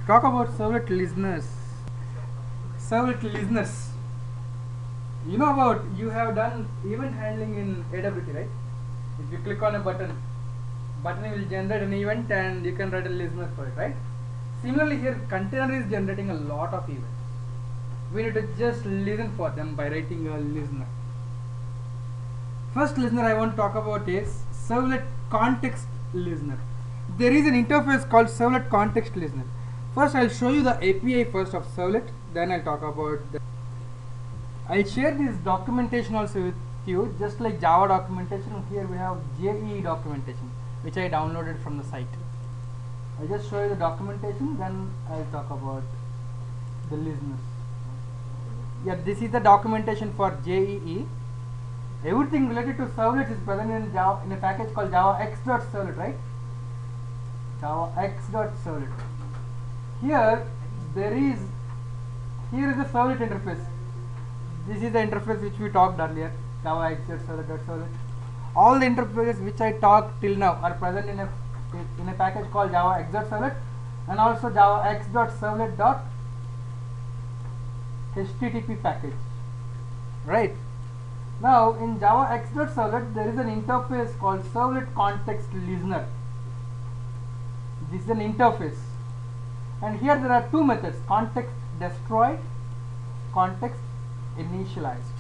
talk about servlet listeners. Servlet listeners. You know about, you have done event handling in AWT, right? If you click on a button will generate an event and you can write a listener for it, right? Similarly here, container is generating a lot of events. We need to just listen for them by writing a listener. First listener I want to talk about is servlet context listener. There is an interface called servlet context listener. First I'll show you the API first of servlet, then I'll talk about I'll share this documentation also with you, just like Java documentation. Here we have JEE documentation, which I downloaded from the site. I'll just show you the documentation, then I'll talk about the listeners. Yeah, this is the documentation for JEE. Everything related to servlets is present in Java, in a package called javax.servlet, right? javax.servlet. Here is the servlet interface. This is the interface which we talked earlier, javax.servlet. All the interfaces which I talked till now are present in a package called javax.servlet and also javax.servlet.http package. Right? Now in javax.servlet there is an interface called servlet context listener. This is an interface, and here there are two methods: context destroyed, context initialized.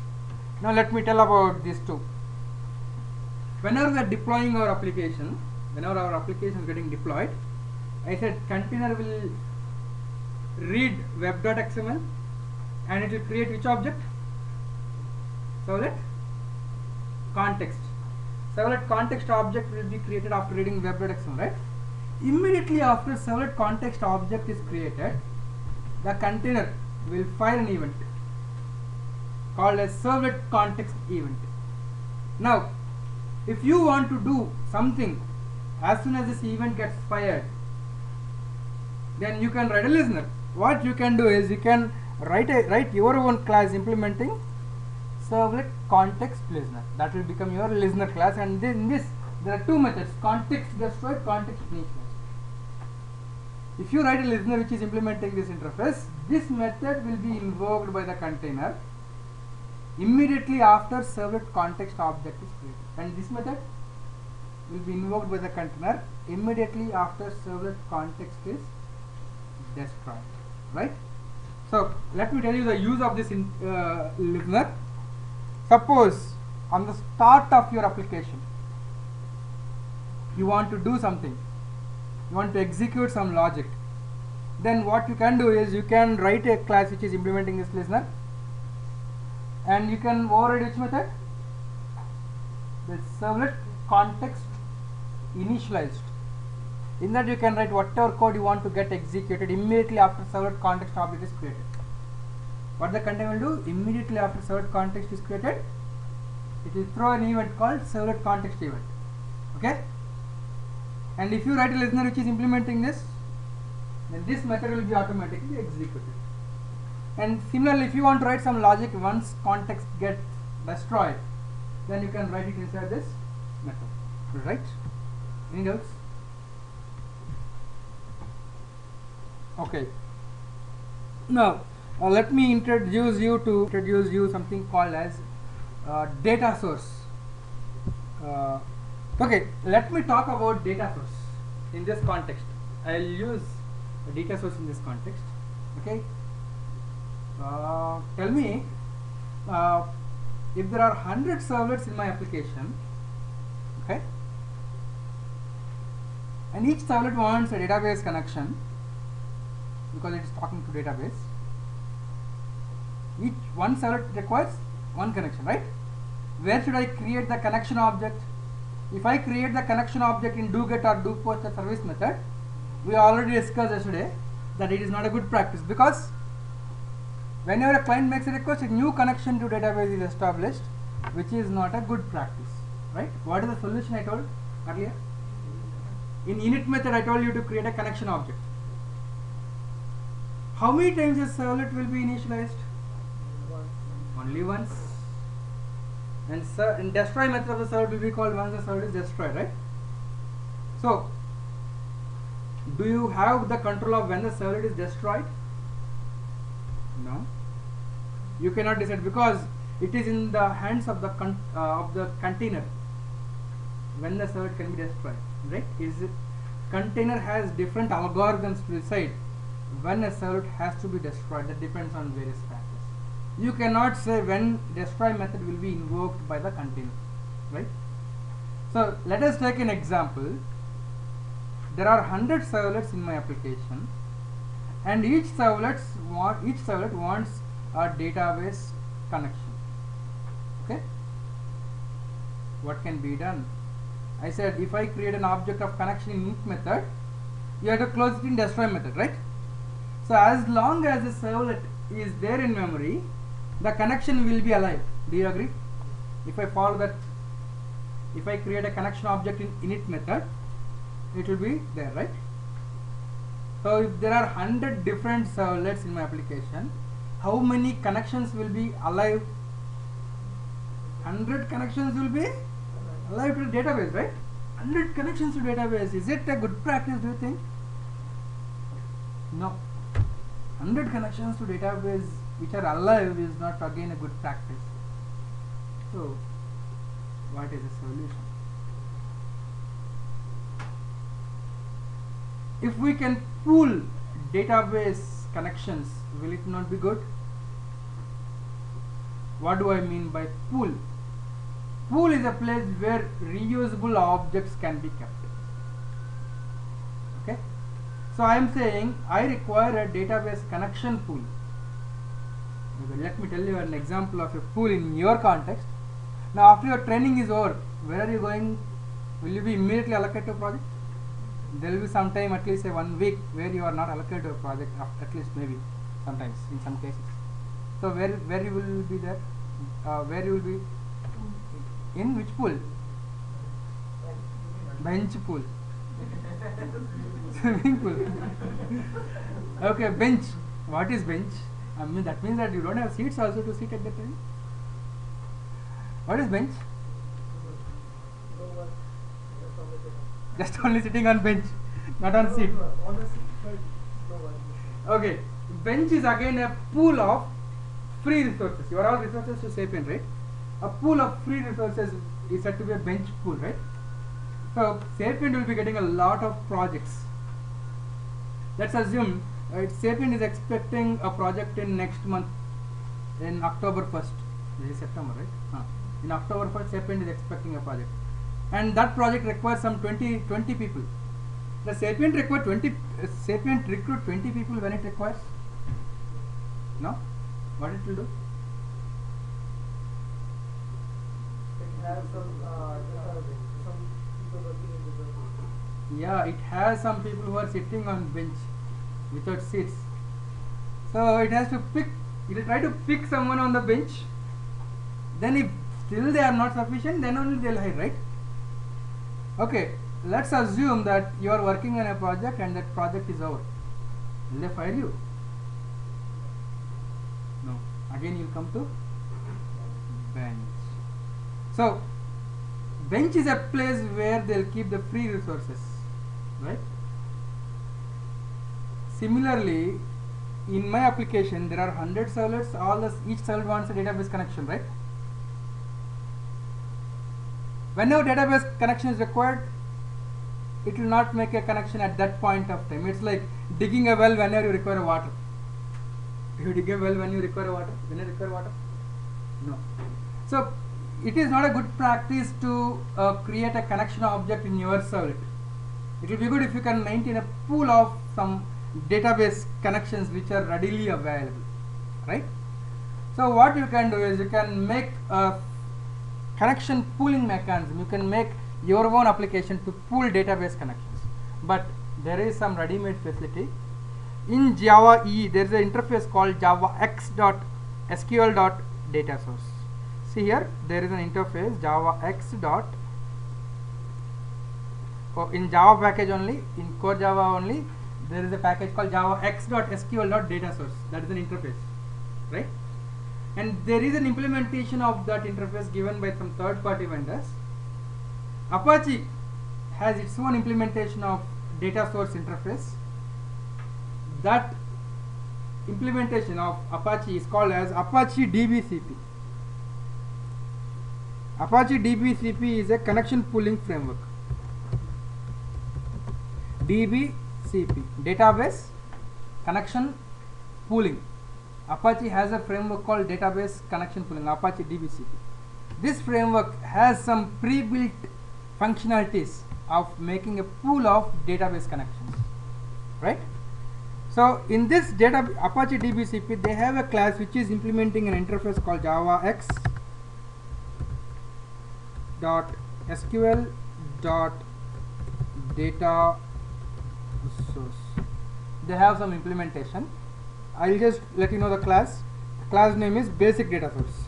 Now let me tell about these two. Whenever we are deploying our application, whenever our application is getting deployed, I said container will read web.xml and it will create which object? Servlet context. Servlet context object will be created after reading web.xml, right? Immediately after servlet context object is created, the container will fire an event called as servlet context event. Now if you want to do something as soon as this event gets fired, then you can write a listener. What you can do is you can write your own class implementing servlet context listener. That will become your listener class, and in this there are two methods: context destroyed, context initialized. If you write a listener which is implementing this interface, this method will be invoked by the container immediately after servlet context object is created, and this method will be invoked by the container immediately after servlet context is destroyed, right? So let me tell you the use of this listener. Suppose on the start of your application you want to do something, you want to execute some logic, then what you can do is you can write a class which is implementing this listener, and you can override which method? The servlet context initialized. In that you can write whatever code you want to get executed immediately after servlet context object is created. What the container will do? Immediately after servlet context is created, it will throw an event called servlet context event. Okay? And if you write a listener which is implementing this, then this method will be automatically executed. And similarly, if you want to write some logic once context gets destroyed, then you can write it inside this method. Right? Any doubts? Okay. Now let me introduce you something called as data source. Okay, let me talk about data source in this context. I will use a data source in this context. Okay. Tell me if there are 100 servlets in my application, okay, and each servlet wants a database connection because it is talking to database. Each one servlet requires one connection, right? Where should I create the connection object? If I create the connection object in doGet or doPost or service method, we already discussed yesterday that it is not a good practice, because whenever a client makes a request, a new connection to database is established, which is not a good practice, right? What is the solution I told earlier? In init method I told you to create a connection object. How many times a servlet will be initialized? Only once. And destroy method of the servlet will be called once the servlet is destroyed, right? So do you have the control of when the servlet is destroyed? No, you cannot decide because it is in the hands of the container when the servlet can be destroyed, right? Container has different algorithms to decide when a servlet has to be destroyed. That depends on various factors. You cannot say when destroy method will be invoked by the container, right? So let us take an example. There are 100 servlets in my application, and each servlet wants a database connection. Okay, what can be done? I said if I create an object of connection in init method, you have to close it in destroy method, right? So as long as the servlet is there in memory, the connection will be alive. Do you agree? If I follow that, if I create a connection object in init method, it will be there, right? So if there are 100 different servlets in my application, how many connections will be alive? 100 connections will be alive to the database, right? 100 connections to database. Is it a good practice, do you think? No. 100 connections to database which are alive is not again a good practice. So what is the solution? If we can pool database connections, will it not be good? What do I mean by pool? Pool is a place where reusable objects can be kept. Okay, so I am saying I require a database connection pool. Okay, let me tell you an example of a pool in your context. Now after your training is over, where are you going? Will you be immediately allocated to a project? There will be some time, at least say 1 week, where you are not allocated to a project, at least maybe sometimes in some cases. So where you will be there? Where you will be? In which pool? Bench pool. Swimming pool. Okay, bench. What is bench? I mean that means that you don't have seats also to sit at that time. What is bench? Just only sitting on bench, not on seat. Okay, bench is again a pool of free resources. You are all resources to Sapient, right? A pool of free resources is said to be a bench pool, right? So Sapient will be getting a lot of projects. Let's assume Sapient is expecting a project in next month, in October 1st. This is September, right? In October 1st, Sapient is expecting a project, and that project requires some 20 people. The Sapient Sapient recruit 20 people when it requires? No? What it will do? Yeah, it has some people who are sitting on bench without seats. So it has to pick, it will try to pick someone on the bench. Then if still they are not sufficient, then only they will hire, right? Okay, let's assume that you are working on a project and that project is over. Will they fire you? No. Again you will come to bench. So bench is a place where they will keep the free resources, right? Similarly, in my application there are 100 servlets. Each servlet wants a database connection, right? Whenever database connection is required, it will not make a connection at that point of time. It's like digging a well whenever you require water. You dig a well when you require water. When you require water? No. So it is not a good practice to create a connection object in your servlet. It will be good if you can maintain a pool of some database connections which are readily available, right? So what you can do is you can make a connection pooling mechanism. You can make your own application to pool database connections, but there is some ready-made facility. In Java EE, there is an interface called javax.sql.datasource. See here, there is an interface javax. In Java package only, in core Java only, there is a package called javax.sql.datasource. That is an interface, right? And there is an implementation of that interface given by some third-party vendors. Apache has its own implementation of data source interface. That implementation of Apache is called as Apache DBCP. Apache DBCP is a connection pooling framework. DBCP, database connection pooling. Apache has a framework called database connection pooling, Apache DBCP. This framework has some pre-built functionalities of making a pool of database connections, right? So in this Apache DBCP, they have a class which is implementing an interface called javax.sql.data source. They have some implementation. I'll just let you know the class. The class name is basic data source.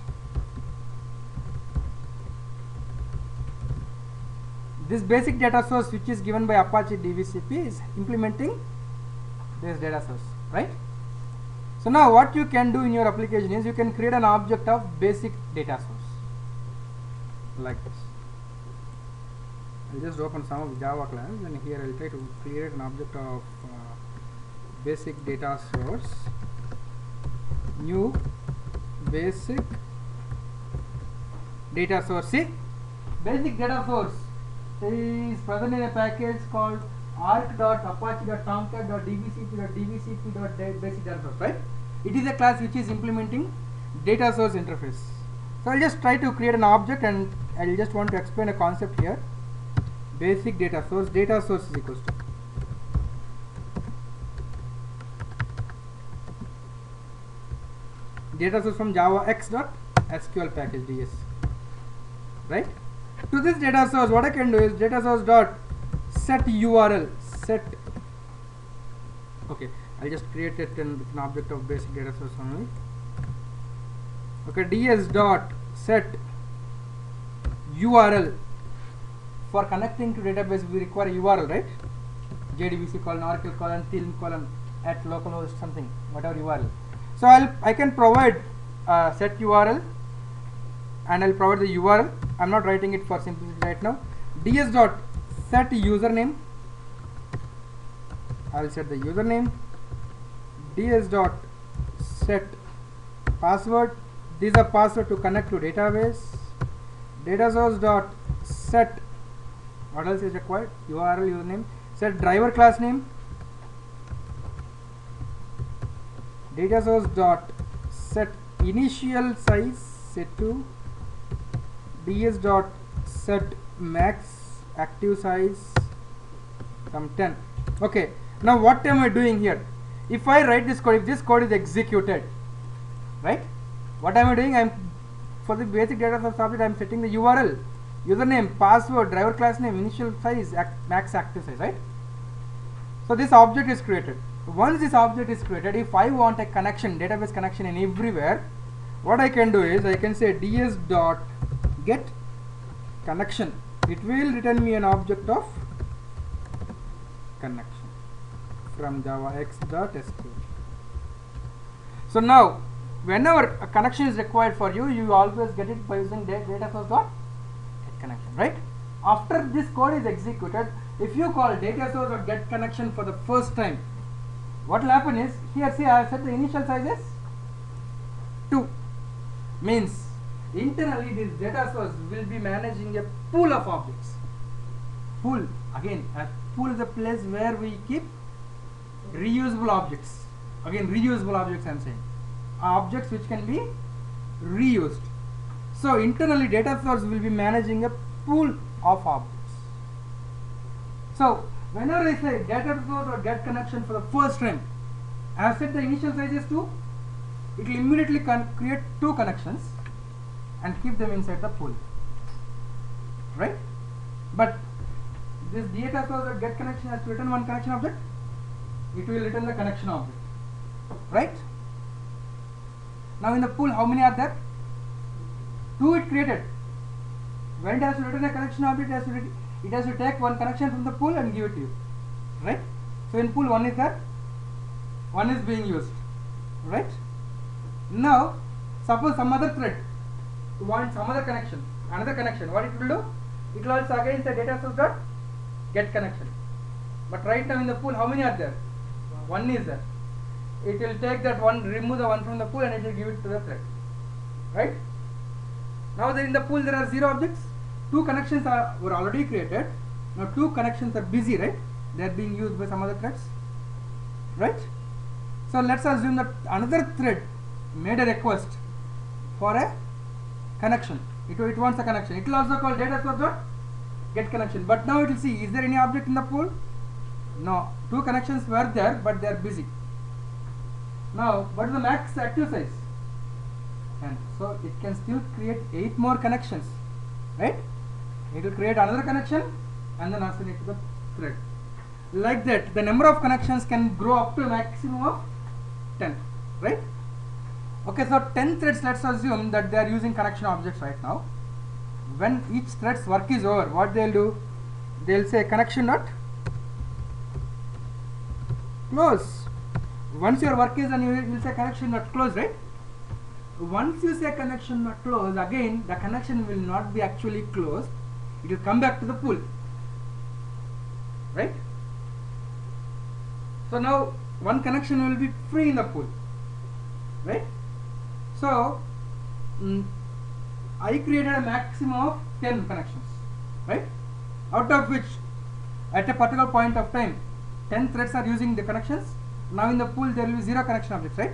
This basic data source, which is given by Apache DBCP, is implementing this data source, right? So now what you can do in your application is you can create an object of basic data source like this. I'll just open some of Java class, and here I'll try to create an object of basic data source, new basic data source. See, basic data source is present in a package called arc.apache.tomcat.dbcp.dbcp.basic data source, right? It is a class which is implementing data source interface. So I'll just try to create an object, and I'll just want to explain a concept here. Basic data source is equals to data source from javax.sql package ds, right? To this data source, what I can do is data source dot set URL set. Okay, I'll just create it in an object of basic data source only. Okay, ds dot set URL. For connecting to database, we require URL, right? JDBC : Oracle : Tilm : at localhost something, whatever URL. So I can provide set URL, and I'll provide the URL. I'm not writing it for simplicity right now. ds dot set username. I'll set the username. ds dot set password. This is a password to connect to database. Data source dot set. What else is required? URL, username. Set driver class name. Data source dot set initial size set to. ds dot set max active size from 10. Okay, now what am I doing here? If I write this code, if this code is executed, right, what am I doing? I'm for the basic data source object, I'm setting the URL, username, password, driver class name, initial size, max active size, right? So this object is created. Once this object is created, if I want a connection, database connection in everywhere, what I can do is I can say ds dot get connection. It will return me an object of connection from javax.sql. So now whenever a connection is required for you, you always get it by using data source dot get connection, right? After this code is executed, if you call data source or get connection for the first time, what will happen is, here see I have set the initial size as 2, means internally this data source will be managing a pool of objects. Pool, again, a pool is a place where we keep reusable objects. Again, reusable objects I am saying, objects which can be reused. So internally data source will be managing a pool of objects. So whenever I say data source or get connection for the first time, I have set the initial size as 2, it will immediately create 2 connections and keep them inside the pool, right? But this data source or get connection has to return one connection object, it will return the connection object, right? Now in the pool, how many are there? 2 it created. When it has to return a connection object, it has to take one connection from the pool and give it to you, right? So in pool 1 is there, 1 is being used, right? Now suppose some other thread wants some other connection, another connection, what it will do? It will also again say data source dot get connection. But right now in the pool, how many are there? One is there. It will take that one, remove the one from the pool, and it will give it to the thread. Right? Now in the pool there are 0 objects. 2 connections were already created. Now 2 connections are busy, right? They are being used by some other threads. Right? So let's assume that another thread made a request for a connection. It wants a connection. It will also call data source dot get connection. But now it will see, is there any object in the pool? No. 2 connections were there, but they are busy. Now, what is the max active size? 10. So it can still create 8 more connections, right? It will create another connection and then assign it to the thread. Like that, the number of connections can grow up to a maximum of 10, right? Okay, so 10 threads, let's assume that they are using connection objects right now. When each thread's work is over, what they'll do? They'll say connection dot close. Once your work is done, you will say connection dot close, right? Once you say connection dot close, again the connection will not be actually closed. It will come back to the pool, right? So now one connection will be free in the pool, right? So I created a maximum of 10 connections, right? Out of which at a particular point of time 10 threads are using the connections. Now in the pool there will be 0 connection objects, right?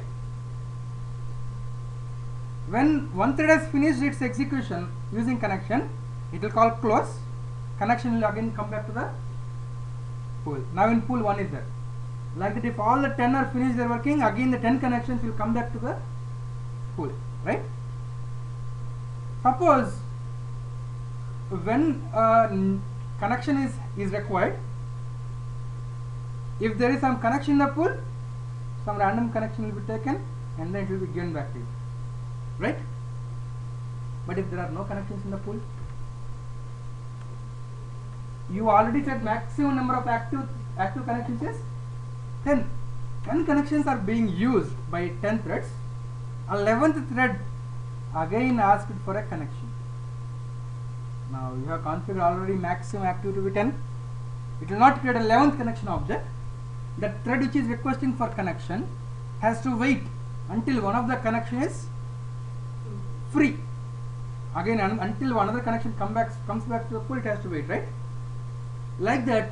When one thread has finished its execution using connection, it will call close. Connection will again come back to the pool. Now in pool 1 is there. Like that, if all the 10 are finished their working, again the 10 connections will come back to the pool, right? Suppose when connection is required, if there is some connection in the pool, some random connection will be taken and then it will be given back to you, right? But if there are no connections in the pool, you already said maximum number of active connections is 10. 10 connections are being used by 10 threads. 11th thread again asked for a connection. Now you have configured already maximum active to be 10. It will not create 11th connection object. The thread which is requesting for connection has to wait until one of the connection is free. Again until another connection comes back to the pool, it has to wait, right? Like that,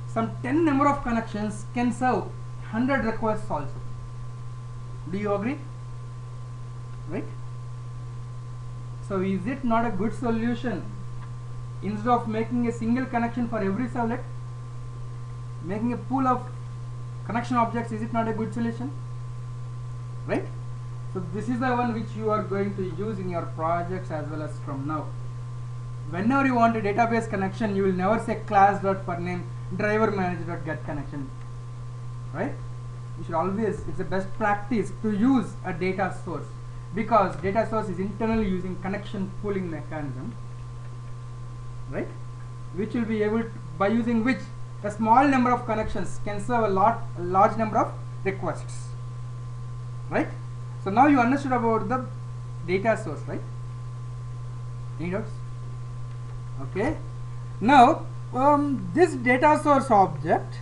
some 10 number of connections can serve 100 requests also. Do you agree? Right? So is it not a good solution? Instead of making a single connection for every servlet, making a pool of connection objects, is it not a good solution? Right? So this is the one which you are going to use in your projects as well as from now. Whenever you want a database connection, you will never say class.pername driver manager.get connection, right? You should always, it's the best practice to use a data source, because data source is internally using connection pooling mechanism, right? Which will be able to, by using which a small number of connections can serve a large number of requests, right? So now you understood about the data source, right? Any doubts? Okay. Now this data source object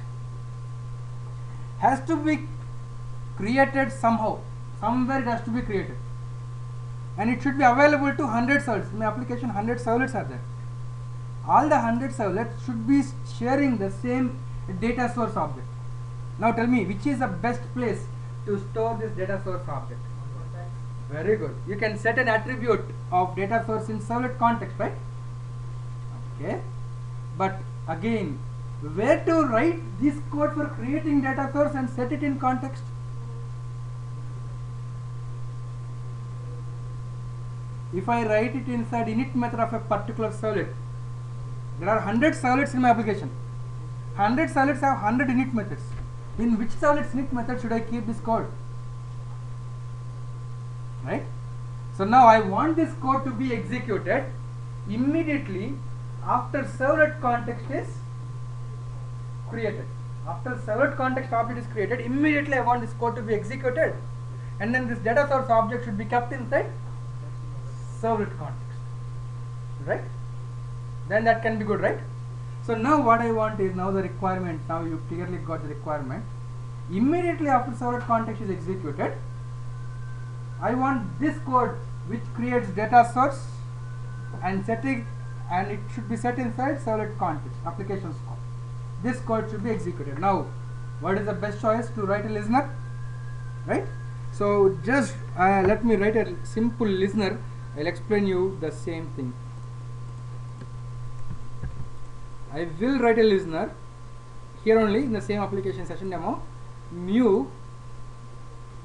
has to be created somehow. Somewhere it has to be created, and it should be available to 100 servlets. In my application 100 servlets are there. All the 100 servlets should be sharing the same data source object. Now tell me, which is the best place to store this data source object? Very good. You can set an attribute of data source in servlet context, right? Okay. But again, where to write this code for creating data source and set it in context? If I write it inside init method of a particular servlet, there are 100 servlets in my application. 100 servlets have 100 init methods. In which servlet's init method should I keep this code? Right? So now I want this code to be executed immediately after servlet context is created. After servlet context object is created, immediately I want this code to be executed, and then this data source object should be kept inside servlet context, right? Then that can be good, right? So now what I want is, now the requirement, now you clearly got the requirement. Immediately after servlet context is executed, I want this code which creates data source and setting, and it should be set inside servlet context application scope. This code should be executed. Now what is the best choice to write a listener, right? So just let me write a simple listener. I'll explain you the same thing. I will write a listener here only in the same application session demo. New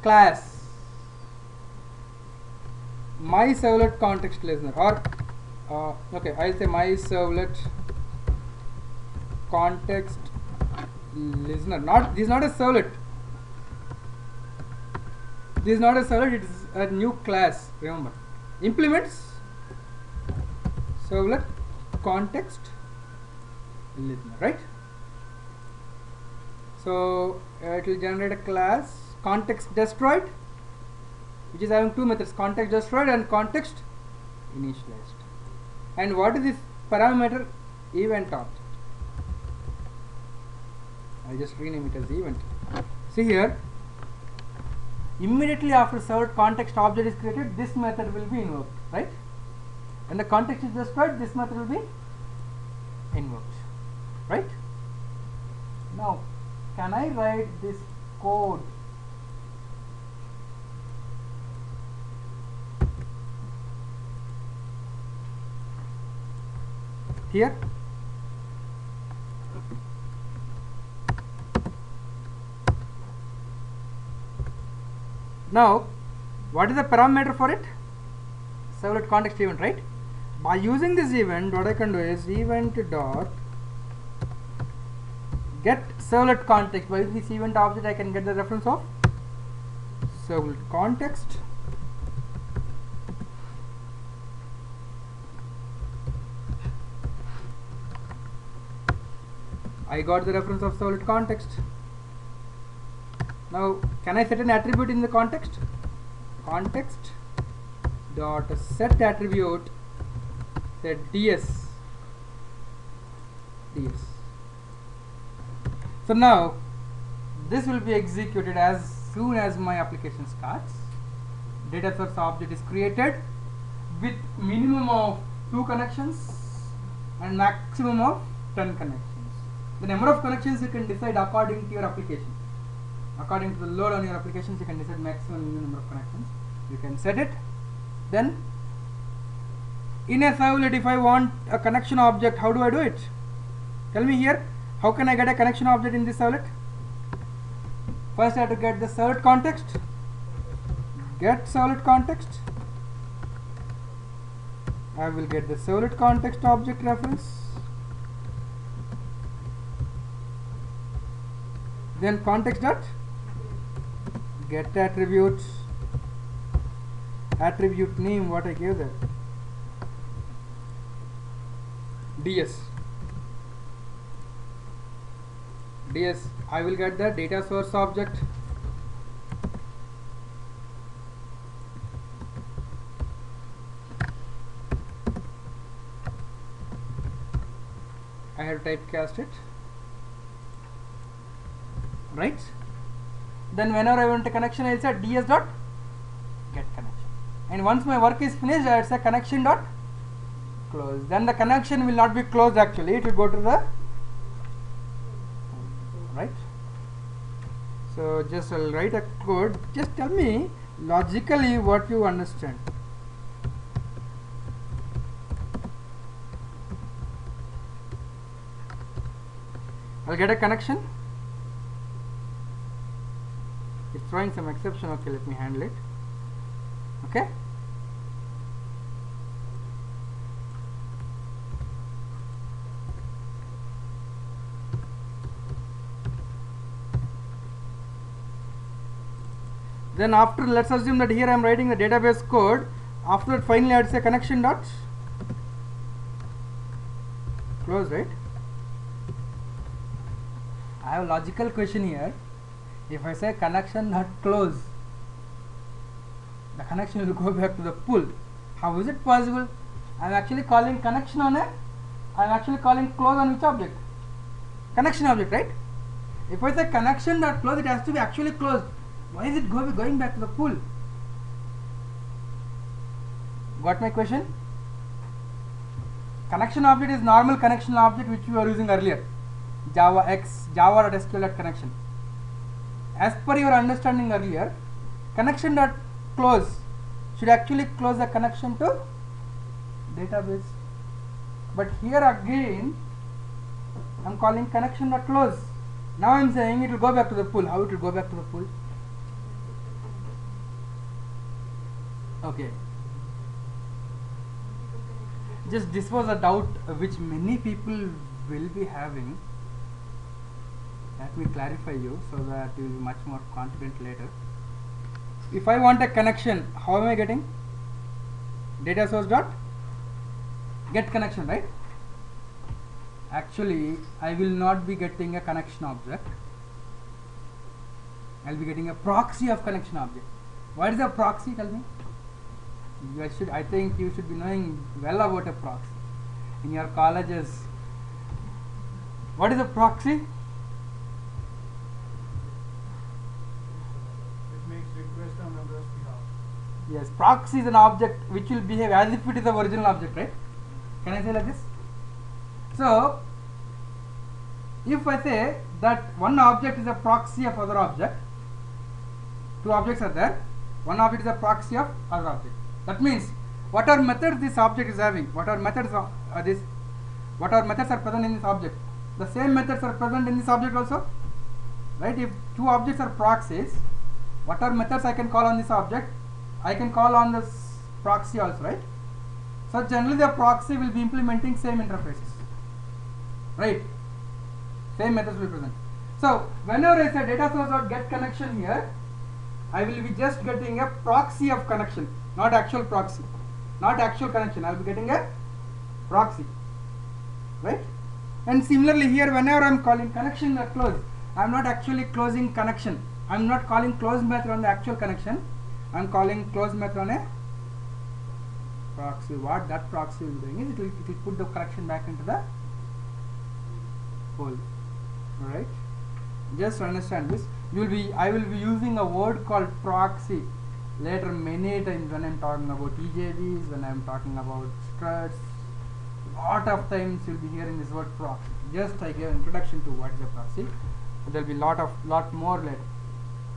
class my servlet context listener, or okay, I'll say my servlet context listener. Not, this is not a servlet. This is not a servlet, it is a new class. Remember, implements servlet context listener, right? So it will generate a class context destroyed, which is having two methods, context destroyed and context initialized. And what is this parameter? Event object. I just rename it as event. See here, immediately after servlet context object is created, this method will be invoked, right? When the context is destroyed, this method will be invoked, right? Now can I write this code here? Now what is the parameter for it? Servlet context event, right? By using this event, what I can do is event dot get servlet context. By this event object I can get the reference of servlet context. I got the reference of servlet context. Now can I set an attribute in the context? Context dot set attribute, set ds. So now this will be executed as soon as my application starts. Data source object is created with minimum of 2 connections and maximum of 10 connections. The number of connections you can decide according to your application. According to the load on your applications, you can decide maximum minimum number of connections. You can set it. Then in a servlet, if I want a connection object, how do I do it? Tell me here, how can I get a connection object in this servlet? First I have to get the servlet context. Get servlet context. I will get the servlet context object reference. Then context dot get attribute. Attribute name, what I gave there, ds. I will get the data source object. I have typecast it, right? Then whenever I want a connection, I will say ds dot get connection. And once my work is finished, I will say connection dot close. Then the connection will not be closed, actually it will go to the right. So just I'll write a code. Just tell me logically what you understand. I'll get a connection. It's throwing some exception. Okay, let me handle it. Okay. Then after, let's assume that here I am writing the database code. After that, finally I would say connection dot close, right? I have a logical question here. If I say connection dot close, the connection will go back to the pool. How is it possible? I am actually calling connection on a I am actually calling close on which object? Connection object, right? If I say connection dot close, it has to be actually closed. Why is it going back to the pool? Got my question? Connection object is normal connection object which we were using earlier. Java X, Java.SQL connection. As per your understanding earlier, connection dot close should actually close the connection to database. But here again, I am calling connection dot close. Now I am saying it will go back to the pool. How it will go back to the pool? Okay. Just this was a doubt which many people will be having. Let me clarify you so that you will be much more confident later. If I want a connection, how am I getting? Data source dot get connection, right? Actually, I will not be getting a connection object. I will be getting a proxy of connection object. What is a proxy? Tell me. I think you should be knowing well about a proxy in your colleges. What is a proxy? It makes request on another's behalf. Yes, proxy is an object which will behave as if it is the original object, right? Can I say like this? So, if I say that one object is a proxy of other object, two objects are there, one object is a proxy of other object. That means whatever methods this object is having, whatever methods are present in this object, the same methods are present in this object also, right? If two objects are proxies, whatever methods I can call on this object, I can call on this proxy also, right? So generally the proxy will be implementing same interfaces, right? Same methods will be present. So whenever I say data source dot get connection here, I will be just getting a proxy of connection, not actual proxy, not actual connection. I will be getting a proxy, right? And similarly here, whenever I am calling connection dot close, I am not actually closing connection. I am not calling close method on the actual connection. I am calling close method on a proxy. What that proxy will be doing is it will put the connection back into the pool. Alright, just understand this. I will be using a word called proxy later many times when I am talking about EJVs, when I am talking about struts. Lot of times you will be hearing this word proxy. Just I gave an introduction to what is a proxy. There will be lot more later.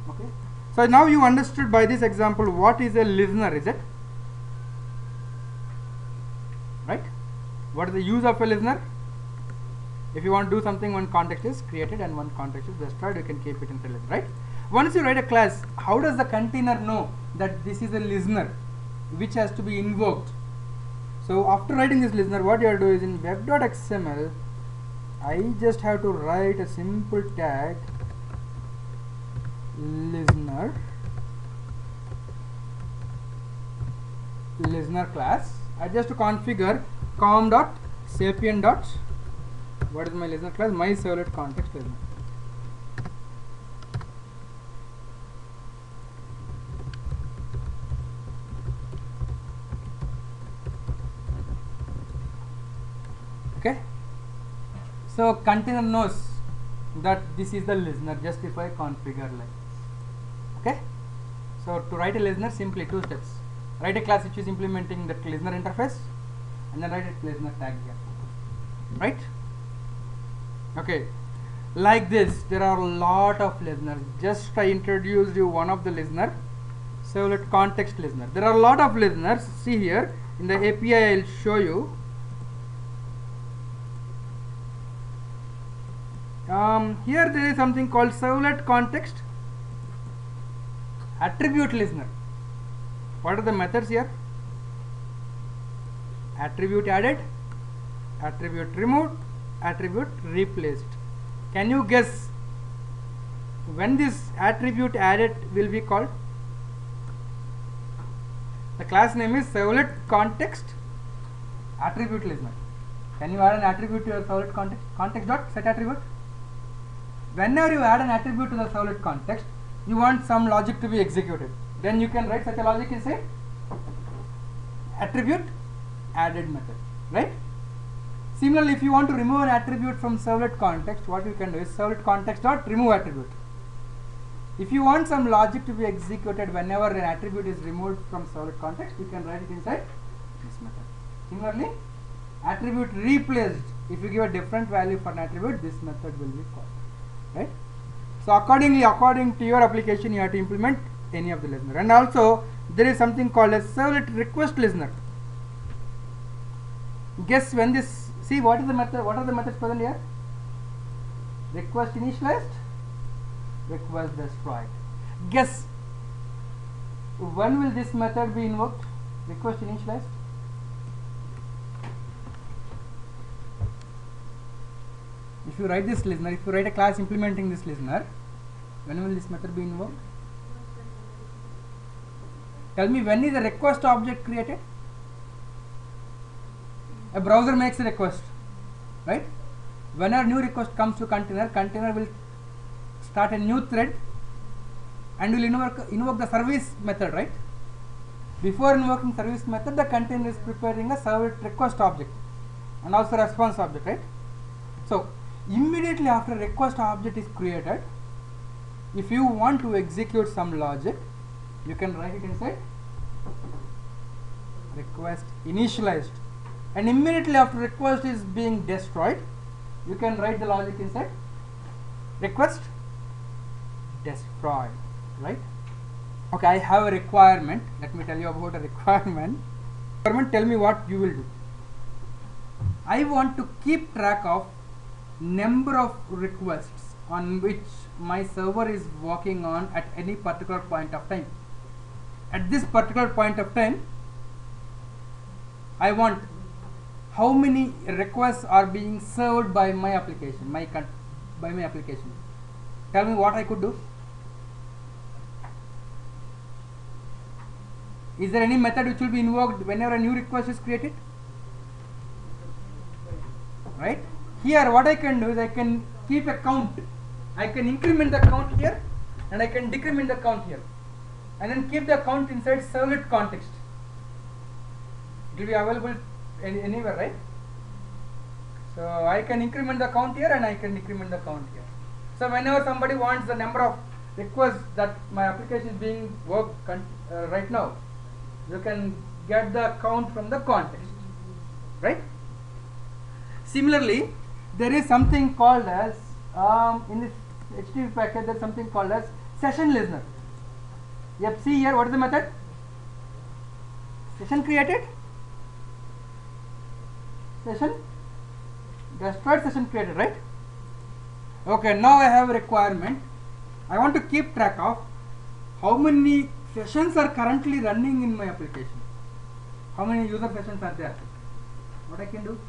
Okay. So now you understood by this example what is a listener, is it? Right? What is the use of a listener? If you want to do something, one context is created and one context is destroyed, you can keep it in the list, right? Once you write a class, how does the container know that this is a listener which has to be invoked? So after writing this listener, what you have to do is in web.xml, I just have to write a simple tag listener class. I just to configure com.sapient. What is my listener class? My servlet context listener. Okay. So container knows that this is the listener just if I configure like this. Okay. So to write a listener, simply two steps. Write a class which is implementing the listener interface, and then write a listener tag here. Right? Okay, like this there are a lot of listeners. Just I introduced you one of the listener, servlet context listener. There are a lot of listeners. See here in the API I will show you. Here there is something called servlet context attribute listener. What are the methods here? Attribute added, attribute removed, attribute replaced. Can you guess when this attribute added will be called? The class name is servlet context attribute listener. Can you add an attribute to your servlet context dot set attribute? Whenever you add an attribute to the servlet context, you want some logic to be executed. Then you can write such a logic and say attribute added method, right? Similarly, if you want to remove an attribute from servlet context, what you can do is servlet context dot remove attribute. If you want some logic to be executed whenever an attribute is removed from servlet context, you can write it inside this method. Similarly, attribute replaced, if you give a different value for an attribute, this method will be called, right? So accordingly, according to your application, you have to implement any of the listener. And also there is something called as servlet request listener. Guess when this, see what is the method, what are the methods present here? Request initialized, request destroyed. Guess when will this method be invoked? Request initialized. If you write this listener, if you write a class implementing this listener, when will this method be invoked? Tell me, when is the request object created? A browser makes a request, right? When a new request comes to container, container will start a new thread and will invoke the service method, right? Before invoking service method, the container is preparing a servlet request object and also response object, right? So immediately after request object is created, if you want to execute some logic, you can write it inside request initialized, and immediately after request is being destroyed, you can write the logic inside request destroyed, right? Okay, I have a requirement. Let me tell you about a requirement. Tell me what you will do. I want to keep track of number of requests on which my server is working on at any particular point of time. At this particular point of time, I want how many requests are being served by my application, by my application. Tell me what I could do. Is there any method which will be invoked whenever a new request is created? Right? Here what I can do is I can keep a count. I can increment the count here and I can decrement the count here, and then keep the count inside servlet context. It will be available anywhere, right? So I can increment the count here and I can decrement the count here. So whenever somebody wants the number of requests that my application is being worked right now, you can get the count from the context, right? Similarly, there is something called as in this HTTP packet, there is something called as session listener. Yep, see here, what is the method? Session created, session destroyed, session created, right? Okay, now I have a requirement. I want to keep track of how many sessions are currently running in my application. How many user sessions are there? What I can do?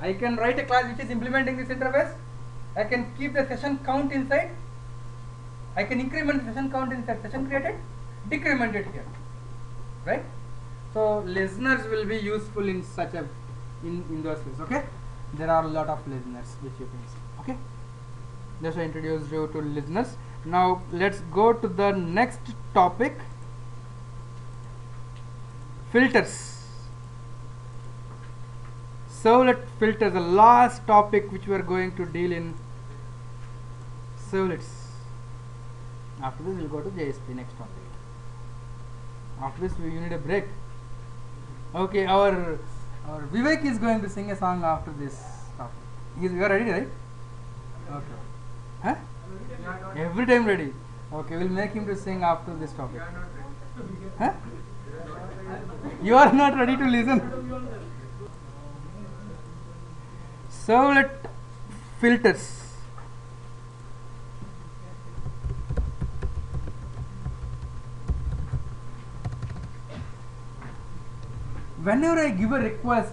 I can write a class which is implementing this interface. I can keep the session count inside. I can increment the session count inside session created, decrement it here, right? So listeners will be useful in such a in those cases. Okay, there are a lot of listeners which you can see. Okay, just I introduced you to listeners. Now let's go to the next topic, filters. Servlet filters, the last topic which we are going to deal in servlets. After this we'll go to JSP, next topic. After this we need a break. Okay, our Vivek is going to sing a song after this topic. You are ready, right? Okay. Huh? Every time ready. Okay, we'll make him to sing after this topic. Huh? You are not ready to listen. Servlet filters. Whenever I give a request,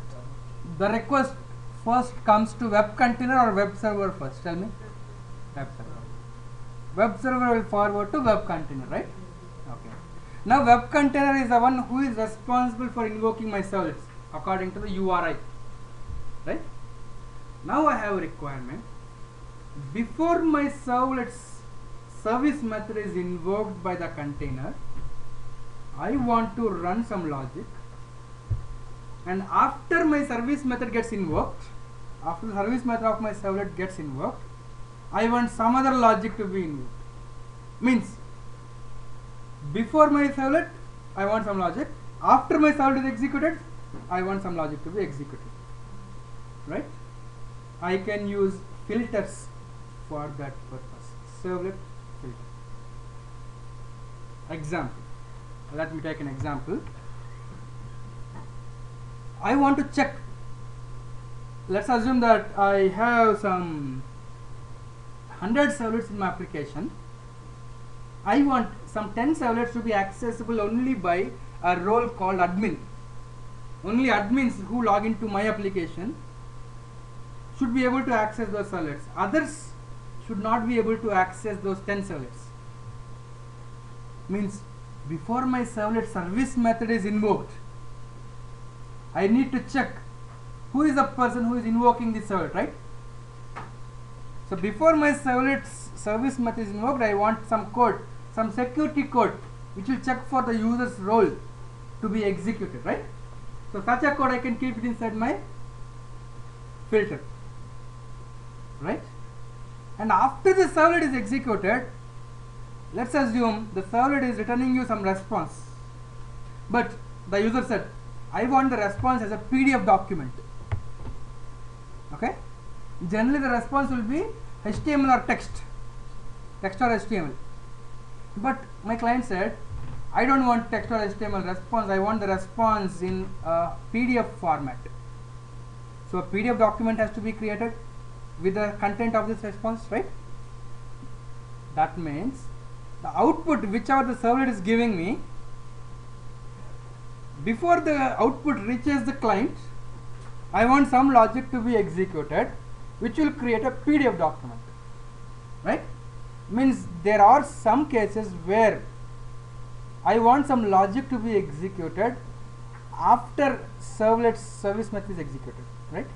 the request first comes to web container or web server first? Tell me. Web server. Web server will forward to web container, right? Okay. Now web container is the one who is responsible for invoking my servlets according to the URI, right? Now I have a requirement. Before my servlet's service method is invoked by the container, I want to run some logic and after my service method gets invoked, after the service method of my servlet gets invoked, I want some other logic to be invoked. Means before my servlet I want some logic, after my servlet is executed I want some logic to be executed, right? I can use filters for that purpose. Servlet filter. Example, let me take an example. I want to check, let's assume that I have some 100 servlets in my application. I want some 10 servlets to be accessible only by a role called admin. Only admins who log into my application should be able to access those servlets. Others should not be able to access those 10 servlets. Means before my servlet service method is invoked, I need to check who is the person who is invoking the servlet, right? So before my servlet service method is invoked, I want some code, some security code which will check for the user's role to be executed, right? So such a code I can keep it inside my filter, right? And after the servlet is executed, let's assume the servlet is returning you some response, but the user said I want the response as a PDF document. Okay, generally the response will be HTML or text or HTML, but my client said I don't want text or HTML response, I want the response in a PDF format. So a PDF document has to be created with the content of this response, right? That means the output whichever the servlet is giving me, before the output reaches the client, I want some logic to be executed which will create a PDF document, right? Means there are some cases where I want some logic to be executed after servlet service method is executed, right?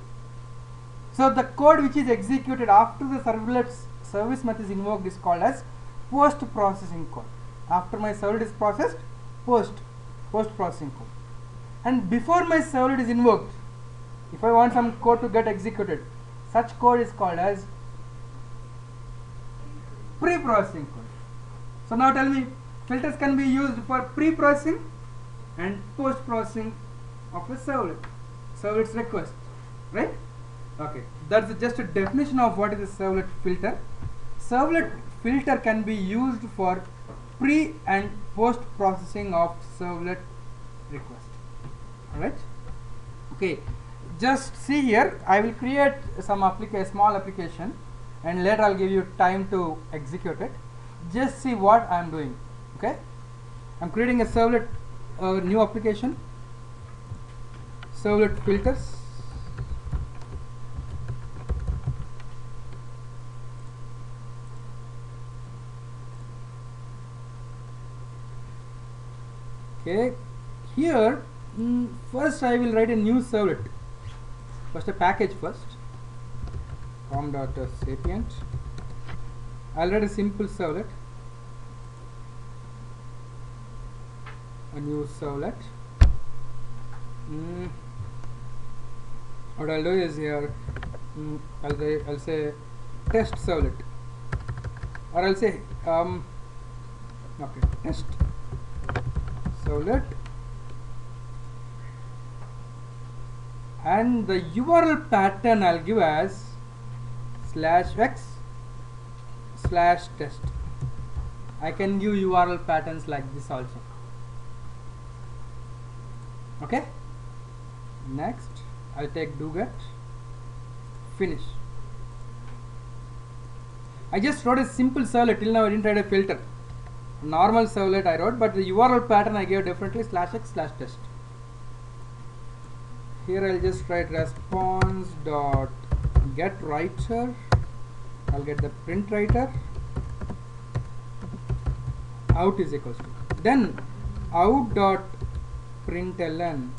So the code which is executed after the servlet service method is invoked is called as post processing code. After my servlet is processed, post processing code. And before my servlet is invoked, if I want some code to get executed, such code is called as pre-processing code. So now tell me, filters can be used for pre-processing and post-processing of a servlet's request, right? Okay, that's just a definition of what is a servlet filter. Servlet filter can be used for pre and post processing of servlet request. Alright, okay, just see here, I will create some small application and later I'll give you time to execute it. Just see what I am doing. Okay, I'm creating a servlet new application, servlet filters. Okay, here first I will write a new servlet, first a package first, com.sapient. I'll write a simple servlet, a new servlet. What I'll do is here I'll say test servlet, or I'll say okay, test servlet, and the URL pattern I'll give as /x/test. I can give URL patterns like this also. Okay, next I'll take doGet, finish. I just wrote a simple servlet. Till now I didn't write a filter. Normal servlet I wrote, but the URL pattern I gave differently, /x/test. Here I'll just write response dot get writer. I'll get the print writer. Out is equals to, then out dot println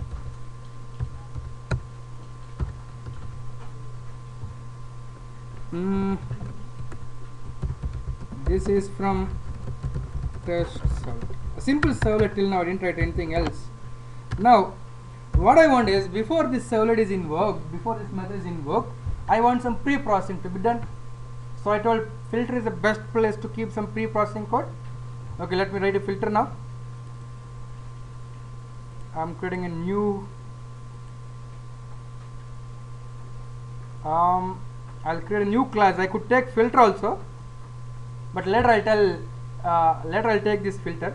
this is from test servlet. A simple servlet. Till now I didn't write anything else. Now what I want is, before this servlet is invoked, before this method is invoked, I want some pre-processing to be done. So I told filter is the best place to keep some pre-processing code. Okay, let me write a filter now. I'm creating a new I'll create a new class. I could take filter also, but later I'll take this filter.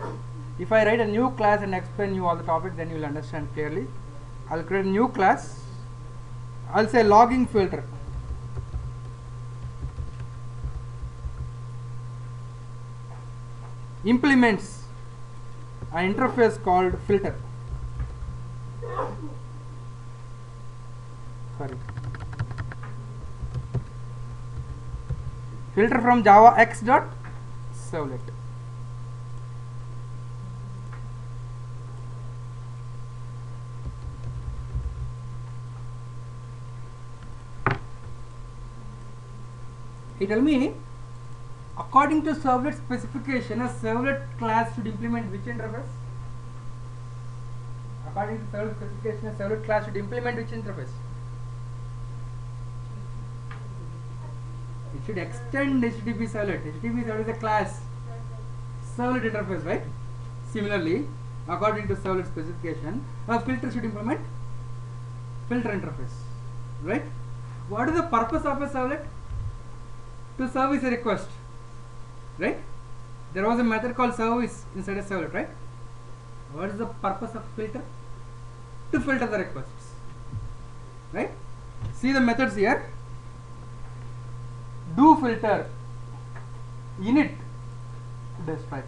If I write a new class and explain you all the topics, then you will understand clearly. I'll create a new class. I'll say logging filter. Implements an interface called filter. Sorry. Filter from Java X dot servlet. He tell me, according to servlet specification, a servlet class should implement which interface? According to servlet specification, a servlet class should implement which interface? It should extend HTTP servlet. HTTP servlet is a class, servlet interface, right? Similarly, according to servlet specification, a filter should implement filter interface, right? What is the purpose of a servlet? To service a request, right? There was a method called service inside a servlet, right? What is the purpose of filter? To filter the requests, right? See the methods here. Do filter, init, destroy.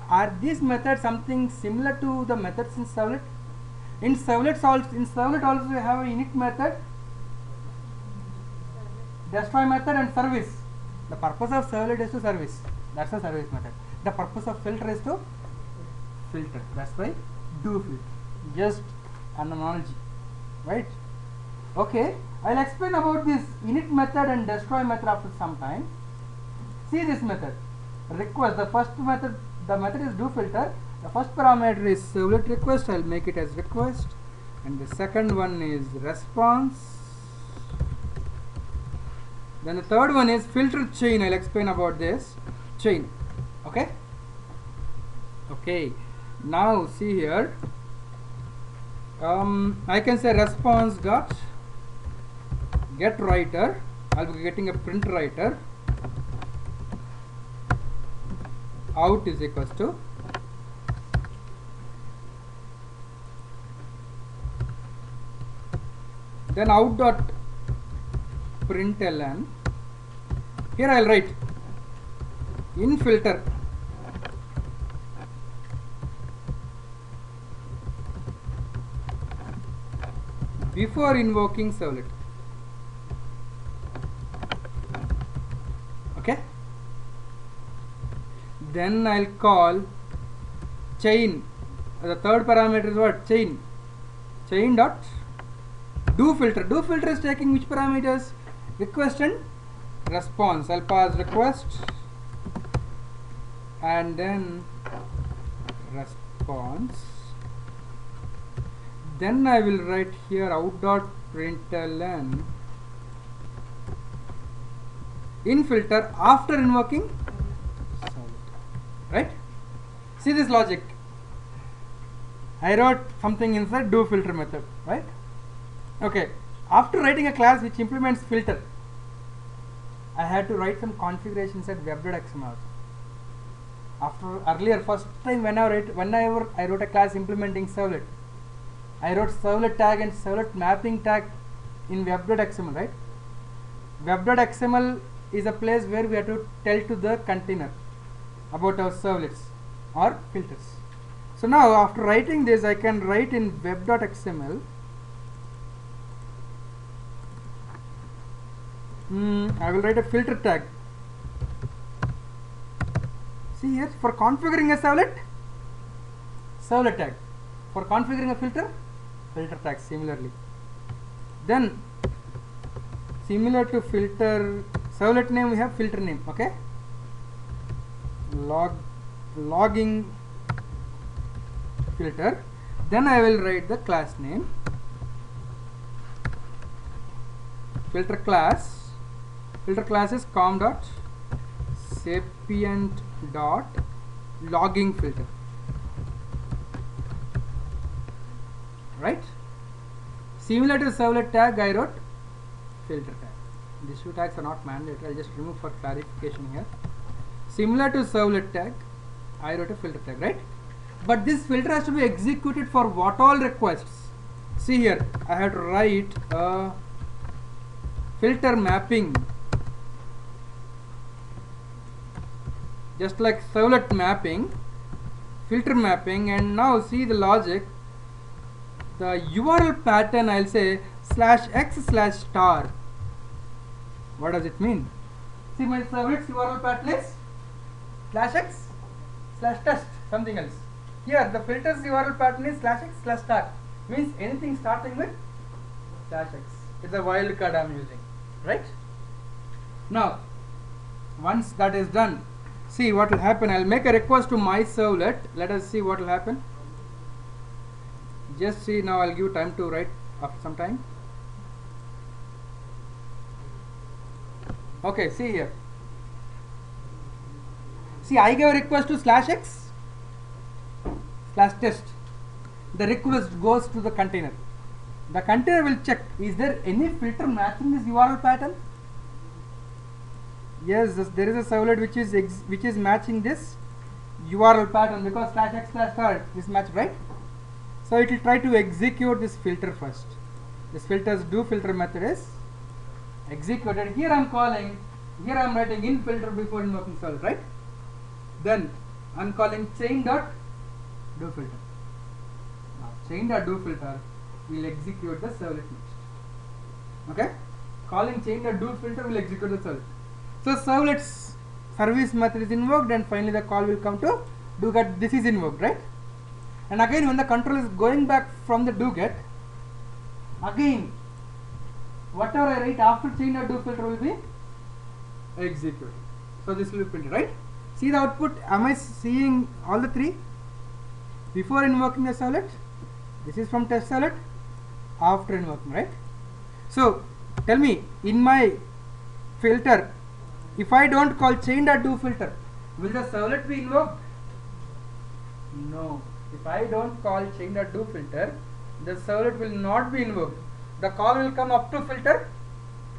Are these methods something similar to the methods in servlet? In servlet also we have an init method, destroy method, and service. The purpose of servlet is to service. That's the service method. The purpose of filter is to filter. That's why do filter. Just an analogy, right? Okay, I'll explain about this init method and destroy method after some time. See this method. Request. The first method, the method is do filter. The first parameter is servlet request. I'll make it as request, and the second one is response. Then the third one is filter chain. I'll explain about this chain. Okay. Okay. Now see here. I can say response dot get writer. I'll be getting a print writer. Out is equals to then out dot println. Here I'll write in filter before invoking servlet. Okay. Then I'll call chain. The third parameter is what? Chain. Chain dot do filter. Do filter is taking which parameters? Request and response. I'll pass request and then response. Then I will write here out dot println in filter after invoking servlet. Right? See this logic. I wrote something inside do filter method, right? Okay. After writing a class which implements filter, I had to write some configurations at web.xml. After earlier, first time whenever I wrote a class implementing servlet, I wrote servlet tag and servlet mapping tag in web.xml, right? Web.xml is a place where we have to tell to the container about our servlets or filters. So now after writing this, I can write in web.xml. I will write a filter tag. See here, for configuring a servlet tag. For configuring a filter tag similarly. Then similar to filter servlet name, we have filter name. Okay. Logging filter. Then I will write the class name, filter class is com dot sapient dot logging filter, right? Similar to servlet tag, I wrote filter tag. These two tags are not mandatory, I'll just remove for clarification here. Similar to servlet tag, I wrote a filter tag, right? But this filter has to be executed for what all requests. See here, I have to write a filter mapping, just like servlet mapping, filter mapping, and now see the logic. The URL pattern, I'll say /x/star. What does it mean? See, my servlet's URL pattern is /x/test, something else. Here the filter's URL pattern is /x/star, means anything starting with /x. It's a wildcard I'm using, right? Now once that is done, see what will happen. I'll make a request to my servlet. Let us see what will happen. Just see, now I'll give you time to write after some time. Okay, see here. See, I gave a request to /x/test. The request goes to the container. The container will check, is there any filter matching this URL pattern? Yes, there is a servlet which is matching this URL pattern, because /x/star is matched, right? So it will try to execute this filter first. This filter's do filter method is executed. Here I'm writing in filter before invoking servlet, right? Then I'm calling chain dot do filter. Now chain dot do filter will execute the servlet next. Okay? Calling chain dot do filter will execute the servlet. So servlet's service method is invoked, and finally the call will come to do get. This is invoked, right? And again, when the control is going back from the do get, again whatever I write after chain dot do filter will be executed. So this will be printed, right? See the output. Am I seeing all the three? Before invoking the servlet, this is from test servlet, after invoking, right? So tell me, in my filter, if I don't call chain dot do filter, will the servlet be invoked? No. If I don't call chain dot do filter, the servlet will not be invoked. The call will come up to filter,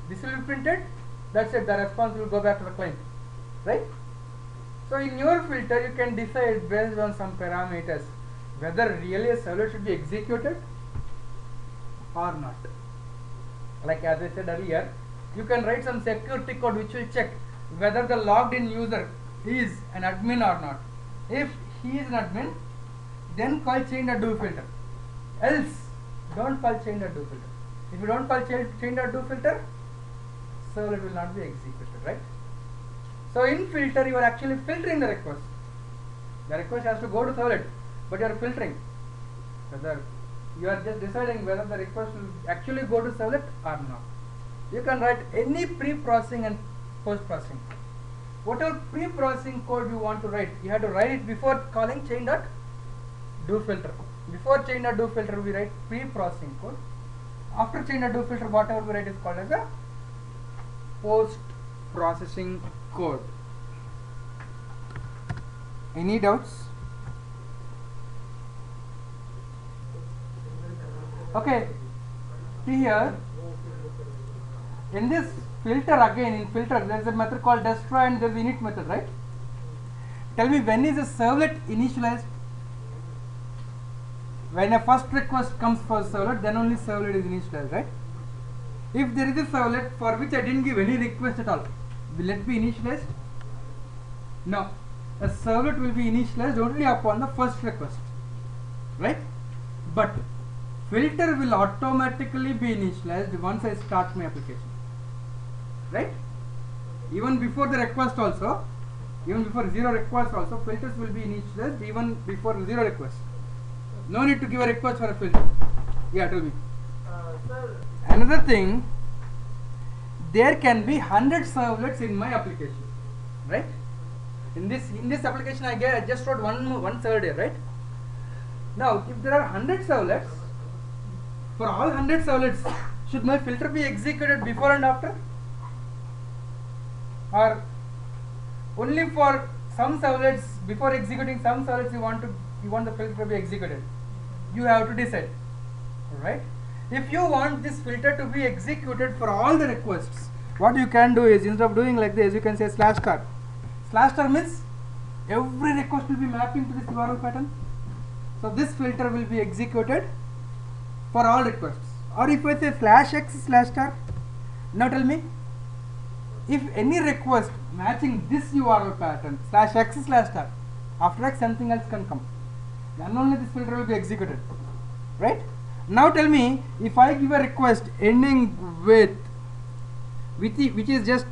this will be printed, that's it, the response will go back to the client, right? So in your filter you can decide based on some parameters whether really a servlet should be executed or not. Like as I said earlier, you can write some security code which will check whether the logged in user is an admin or not. If he is an admin, then call chain dot do filter. Else, don't call chain dot do filter. If you don't call chain dot do filter, servlet will not be executed, right? So in filter, you are actually filtering the request. The request has to go to servlet, but you are filtering. Whether you are just deciding whether the request will actually go to servlet or not. You can write any pre-processing and post-processing. Whatever pre-processing code you want to write, you have to write it before calling chain dot do filter. Before chain dot do filter, we write pre-processing code. After chain dot do filter, whatever we write is called as a post-processing code. Any doubts? Okay, see here, in this filter, again in filter there is a method called destroy and there is init method, right? Tell me, when is a servlet initialized? When a first request comes for servlet, then only servlet is initialized, right? If there is a servlet for which I didn't give any request at all, will it be initialized? No. A servlet will be initialized only upon the first request, right? But filter will automatically be initialized once I start my application, right? Even before the request also, even before zero request also, filters will be initialized even before zero request. No need to give a request for a filter. Yeah, tell me. Sir, Another thing, there can be 100 servlets in my application, right? In this application I just wrote one servlet here, right? Now, if there are 100 servlets, for all 100 servlets, should my filter be executed before and after? Or only for some servlets, before executing some servlets, you want the filter to be executed? You have to decide. Alright? If you want this filter to be executed for all the requests, what you can do is, instead of doing like this, you can say slash star. Slash star means every request will be mapping to this URL pattern. So this filter will be executed for all requests. Or if I say slash x slash star, now tell me, if any request matching this URL pattern slash x slash star, after x something else can come, then only this filter will be executed, right? Now tell me, if I give a request ending with which is just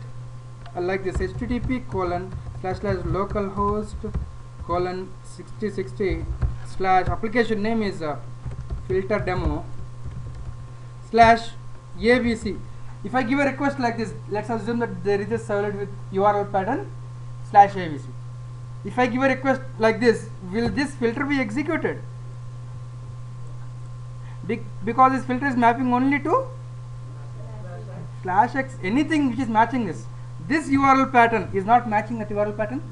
like this, http://localhost:6060/ application name is filter demo /abc. If I give a request like this, let's assume that there is a servlet with URL pattern /abc. If I give a request like this, will this filter be executed? Because this filter is mapping only to /x, anything which is matching this. This URL pattern is not matching that URL pattern,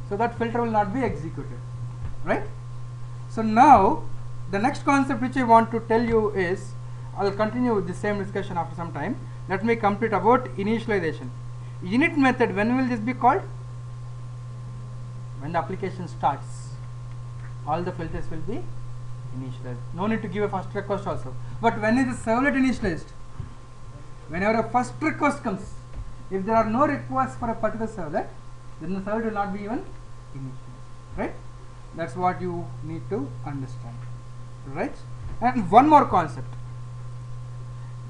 so that filter will not be executed, right? So now the next concept which I want to tell you is, I will continue with the same discussion after some time. Let me complete about initialization. Init method, when will this be called? When the application starts, all the filters will be initialized. No need to give a first request also. But when is the servlet initialized? Whenever a first request comes. If there are no requests for a particular servlet, then the servlet will not be even initialized, right? That's what you need to understand, right? And one more concept.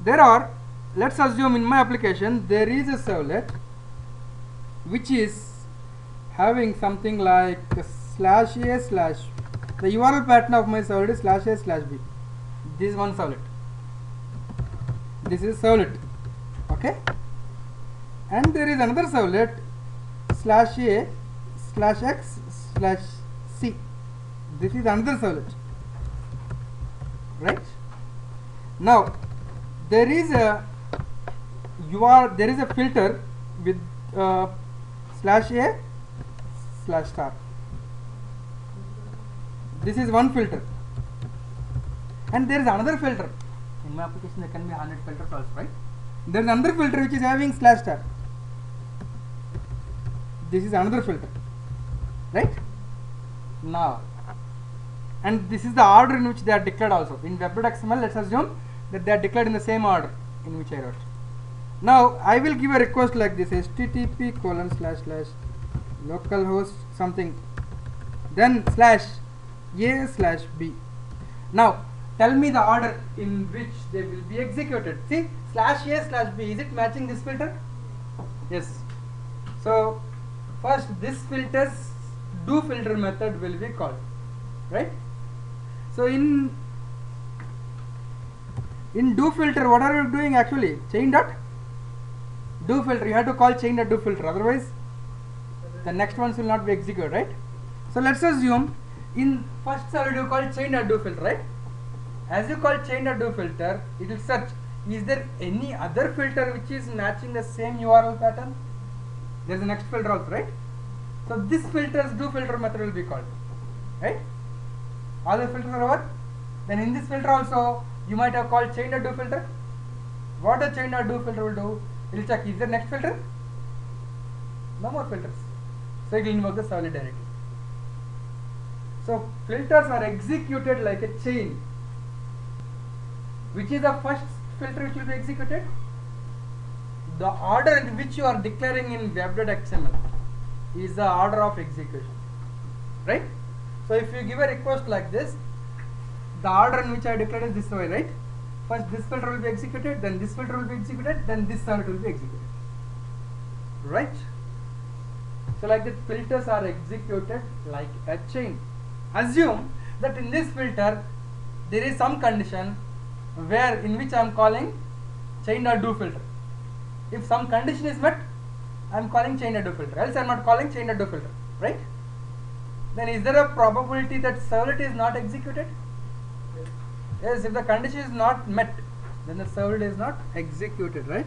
There are, let's assume in my application there is a servlet which is having something like /a/ the URL pattern of my servlet is /a/b. This is one servlet. This is servlet, okay? And there is another servlet /a/x/c. This is another servlet, right? Now there is a filter with /a/star. This is one filter, and there is another filter. In my application there can be 100 filters also, right? There is another filter which is having /star. This is another filter, right? Now, and this is the order in which they are declared also. In web.xml, let's assume that they are declared in the same order in which I wrote. Now I will give a request like this, http://localhost something, then /a/b. Now tell me the order in which they will be executed. See, /a/b, is it matching this filter? Yes. So first this filter's do filter method will be called, right? So in do filter, what are you doing actually? Chain dot do filter. You have to call chain dot do filter, otherwise the next ones will not be executed, right? So let's assume in first servlet you call chain dot do filter, right? As you call chain dot do filter, it will search, is there any other filter which is matching the same URL pattern? There is a next filter also, right? So this filter's do filter method will be called, right? All the filters are over. Then in this filter also you might have called chain dot do filter. What the chain dot do filter will do? It will check, is there next filter? No more filters. So it will invoke the servlet directly. So filters are executed like a chain. Which is the first filter which will be executed? The order in which you are declaring in web.xml is the order of execution, right? So if you give a request like this, the order in which I declared is this way, right? First this filter will be executed, then this filter will be executed, then this servlet will be executed, right? So like that, filters are executed like a chain. Assume that in this filter there is some condition where in which I am calling chain dot do filter. If some condition is met, I am calling chain dot do filter, else I am not calling chain dot do filter, right? then is there a probability that servlet is not executed? Yes, if the condition is not met, then the servlet is not executed, right?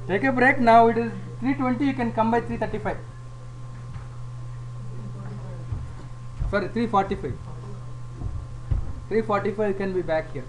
Take a break. Now it is 3:20. You can come by 3:35. Sorry, 3:45. 3:45 you can be back here.